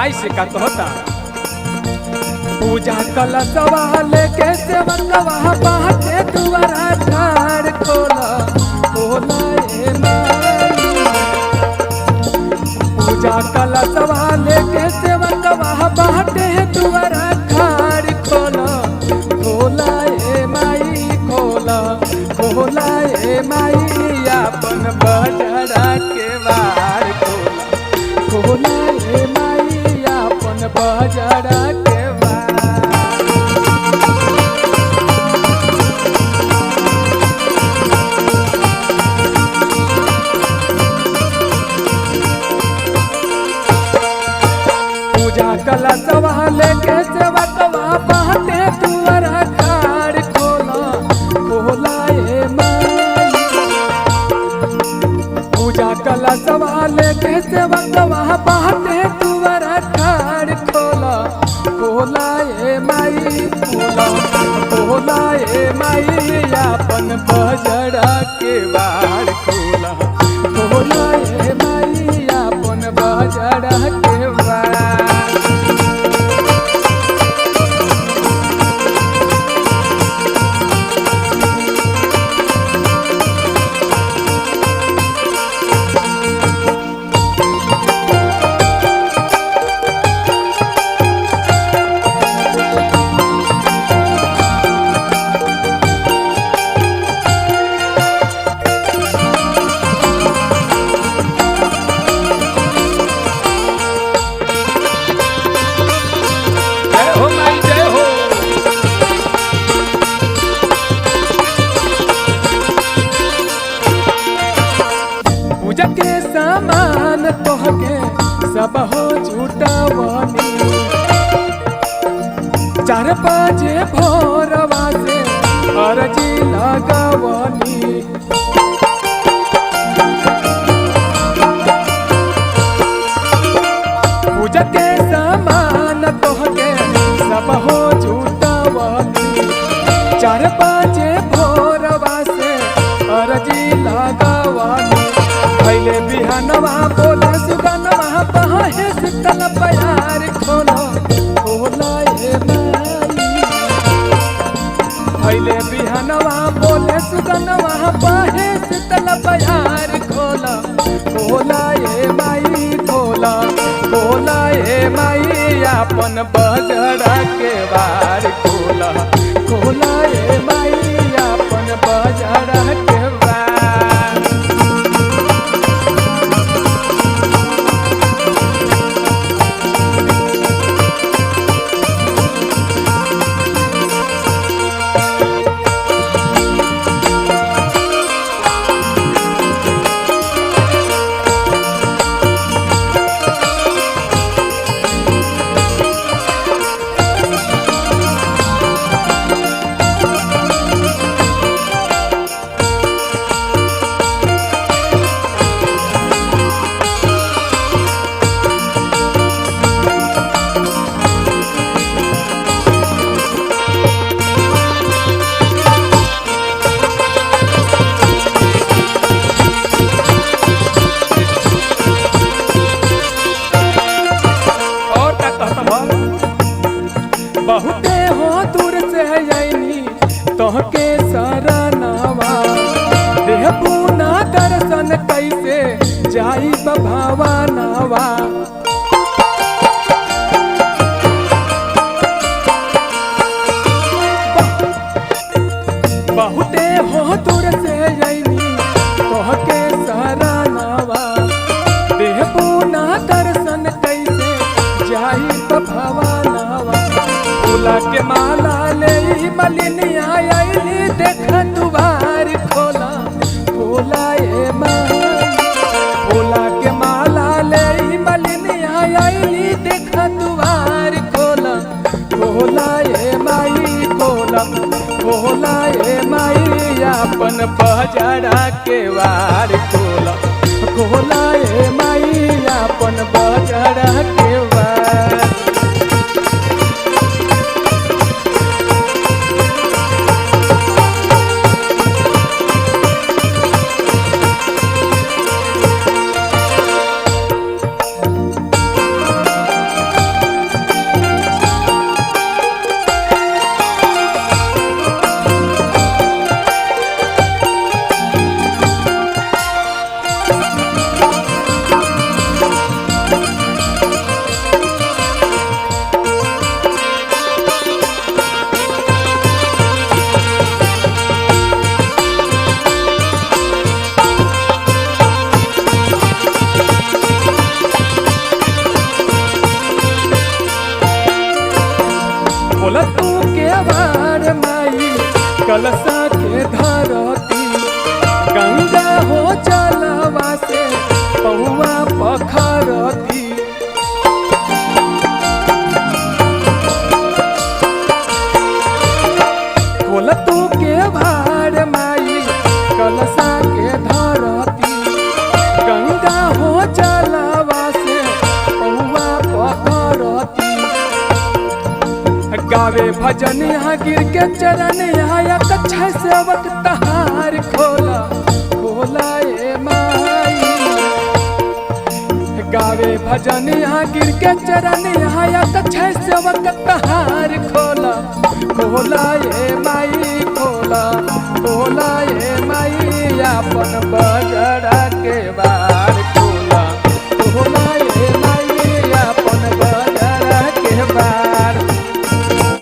माई से का कहता पूजा कल सवाल के सेवकवा बाटे दुआरा ठाड़ खोला खोला ए माई पूजा कल सवाल के सेवकवा बाटे दुआरा ठाड़ खोला खोला ए माई खोला खोला ए माई अपन बजड़ा के बार खोला खोला ए माई अपन बजड़ा के कला सवाल के सेवकवा बाटे दुआरा ठाड़ खोला खोला ए माई पूजा कला सवाल के सेवकवा बाटे दुआरा ठाड़ खोला खोला ए माई खोला खोला ए माई अपन बजड़ा के बार खोला खोला ए माई अपन बजड़ा के बार पूजा के सामान तोहके सब हो जुटावनी 4 बजे भोरवा से अर्जी लगावनी पूजा के सामान तोहके सब हो जुटावनी 4 बजे भोरवा से अर्जी लगावनी पहले बिहानवा बोले सुगनवा बहाए शीतल प्यार खोला खोला ए माई पहले बिहानवा बोले सुगनवा बहाए शीतल प्यार खोला खोला ए माई खोला खोला ए माई अपन बजड़ा के बार खोला खोला ए माई अपन बजड़ा के बार बहुते हो दूर से आईनी तोहके सरनावा देहबू ना दर्शन कैसे जाई बभावा नावा बहुते हो दूर से आईनी तोहके सरनावा देहबू ना दर्शन कैसे जाई बभावा नावा फूला के माला ले मलिनिया आईली देख दुआर खोला खोला ए माई फूला के माला ले मलिनिया आईली देख दुआर खोला खोला ए माई खोला खोला ए माई अपन बजड़ा के वार खोला खोला ए माई अपन बजड़ा के वार बोला तू के बार माई कलसा के धरती गंगा हो जलवा से पौआ पखरती बोला तू के बार माई कलसा के धरती गंगा हो जलवा से पौआ पखरती गावे भजन यहाँ गिर के चरण यहाँ कच्छा सेवक तहार खोला खोला ए माई गावे भजन यहाँ गिर के चरण यहाँ कच्छा सेवक तहार खोला खोला ए माई।